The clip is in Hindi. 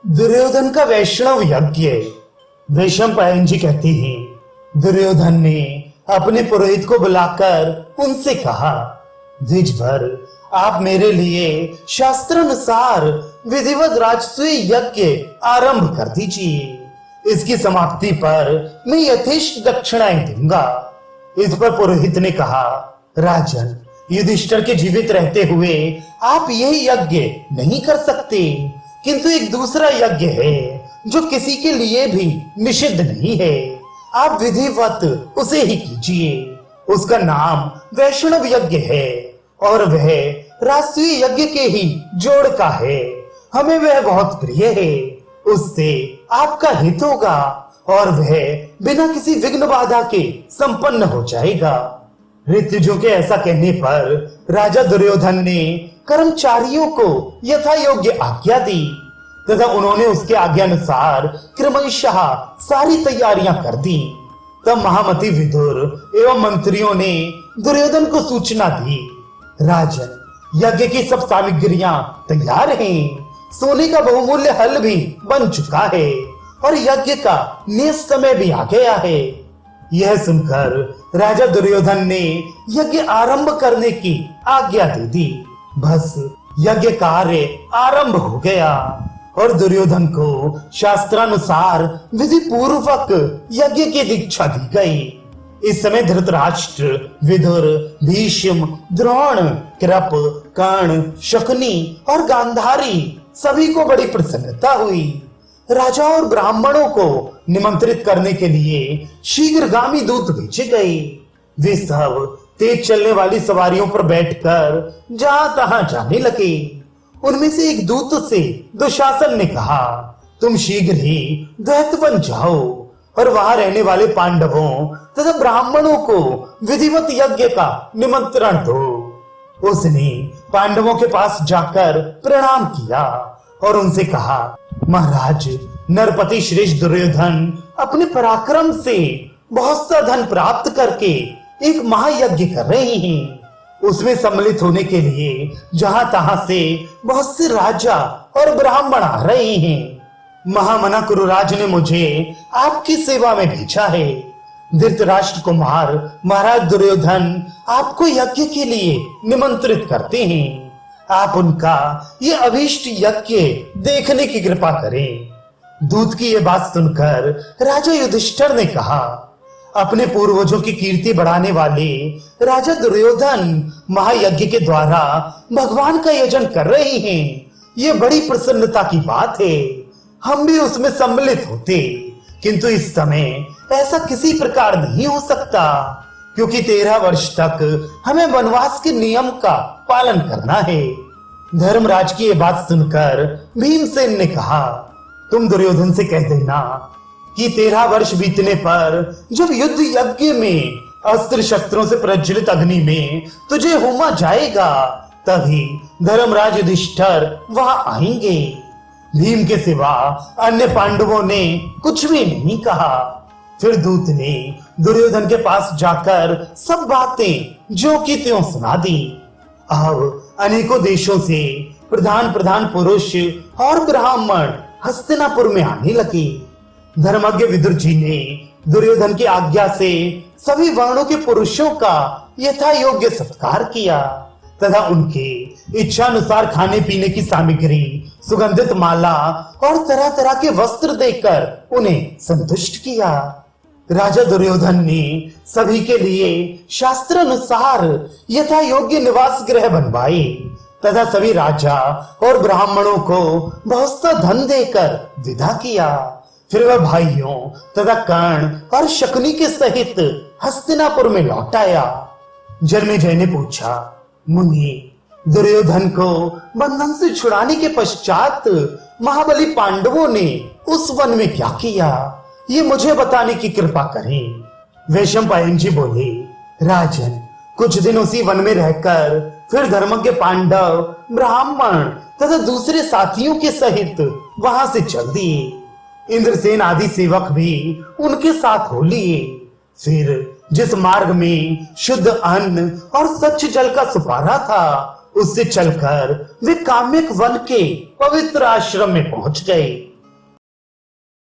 दुर्योधन का वैष्णव यज्ञ। वैशंपायन जी कहते हैं, दुर्योधन ने अपने पुरोहित को बुलाकर उनसे कहा, द्विज भर, आप मेरे लिए शास्त्रानुसार विधिवत राजसूय यज्ञ आरंभ कर दीजिए। इसकी समाप्ति पर मैं यथेष्ट दक्षिणाएं दूंगा। इस पर पुरोहित ने कहा, राजन, युधिष्ठिर के जीवित रहते हुए आप यह यज्ञ नहीं कर सकते, किंतु एक दूसरा यज्ञ है जो किसी के लिए भी निषिद्ध नहीं है। आप विधिवत उसे ही कीजिए। उसका नाम वैष्णव यज्ञ है और वह राष्ट्रीय यज्ञ के ही जोड़ का है। हमें वह बहुत प्रिय है। उससे आपका हित होगा और वह बिना किसी विघ्न बाधा के संपन्न हो जाएगा। ऋतुजों के ऐसा कहने पर राजा दुर्योधन ने कर्मचारियों को यथा योग्य आज्ञा दी तथा उन्होंने उसके आज्ञानुसार क्रमशः सारी तैयारियां कर दी। तब महामती विदुर एवं मंत्रियों ने दुर्योधन को सूचना दी, राजन, यज्ञ की सब सामग्रियां तैयार हैं। सोने का बहुमूल्य हल भी बन चुका है और यज्ञ का नियत समय भी आ गया है। यह सुनकर राजा दुर्योधन ने यज्ञ आरंभ करने की आज्ञा दे दी। बस यज्ञ कार्य आरंभ हो गया और दुर्योधन को शास्त्रानुसार विधि पूर्वक यज्ञ की दीक्षा दी गई। इस समय धृतराष्ट्र, विदुर, भीष्म, द्रोण, कृप, कर्ण, शकुनी और गांधारी सभी को बड़ी प्रसन्नता हुई। राजा और ब्राह्मणों को निमंत्रित करने के लिए शीघ्रगामी दूत भेजे गए। वे सब तेज चलने वाली सवारियों पर बैठकर जहां तहां जाने लगे। उनमें से एक दूत से दुशासन ने कहा, तुम शीघ्र ही दैत्य बन जाओ और वहां रहने वाले पांडवों तथा ब्राह्मणों को विधिवत यज्ञ का निमंत्रण दो। उसने पांडवों के पास जाकर प्रणाम किया और उनसे कहा, महाराज, नरपति श्रेष्ठ दुर्योधन अपने पराक्रम से बहुत सा धन प्राप्त करके एक महायज्ञ कर रहे हैं। उसमें सम्मिलित होने के लिए जहां तहां से बहुत से राजा और ब्राह्मण आ रहे हैं। महामना कुरुराज ने मुझे आपकी सेवा में भेजा है। धृतराष्ट्र कुमार महाराज दुर्योधन आपको यज्ञ के लिए निमंत्रित करते हैं। आप उनका ये अभीष्ट यज्ञ देखने की कृपा करें। दूत की यह बात सुनकर राजा युधिष्ठिर ने कहा, अपने पूर्वजों की कीर्ति बढ़ाने वाले राजा दुर्योधन महायज्ञ के द्वारा भगवान का यजन कर रहे हैं। ये बड़ी प्रसन्नता की बात है। हम भी उसमें सम्मिलित होते, किंतु इस समय ऐसा किसी प्रकार नहीं हो सकता, क्योंकि 13 वर्ष तक हमें वनवास के नियम का पालन करना है। धर्मराज की यह बात सुनकर भीमसेन ने कहा, तुम दुर्योधन से कह देना कि 13 वर्ष बीतने पर जब युद्ध यज्ञ में अस्त्र शस्त्रों से प्रज्वलित अग्नि में तुझे होमा जाएगा, तभी धर्मराज युधिष्ठिर वहां आएंगे। भीम के सिवा अन्य पांडवों ने कुछ भी नहीं कहा। फिर दूत ने दुर्योधन के पास जाकर सब बातें जो की त्यों सुना दी। अब अनेकों देशों से प्रधान प्रधान पुरुष और ब्राह्मण हस्तिनापुर में आने लगे। धर्मज्ञ विदुर जी ने दुर्योधन की आज्ञा से सभी वर्णों के पुरुषों का यथा योग्य सत्कार किया तथा उनके इच्छानुसार खाने पीने की सामग्री, सुगंधित माला और तरह तरह के वस्त्र देकर उन्हें संतुष्ट किया। राजा दुर्योधन ने सभी के लिए शास्त्र अनुसार यथा योग्य निवास गृह बनवाए तथा सभी राजा और ब्राह्मणों को बहुत सा धन देकर विदा किया। फिर वह भाइयों तथा कर्ण और शकुनी के सहित हस्तिनापुर में लौट आया। जन्मेजय ने पूछा, मुनि, दुर्योधन को बंधन से छुड़ाने के पश्चात महाबली पांडवों ने उस वन में क्या किया, ये मुझे बताने की कृपा करें। वैशंपायन जी बोले, राजन, कुछ दिन उसी वन में रहकर फिर धर्मज्ञ पांडव, ब्राह्मण तथा दूसरे साथियों के सहित वहां से चल दिए। इंद्रसेन आदि सेवक भी उनके साथ हो लिए। फिर जिस मार्ग में शुद्ध अन्न और स्वच्छ जल का सुपारा था, उससे चलकर वे काम्यक वन के पवित्र आश्रम में पहुंच गए।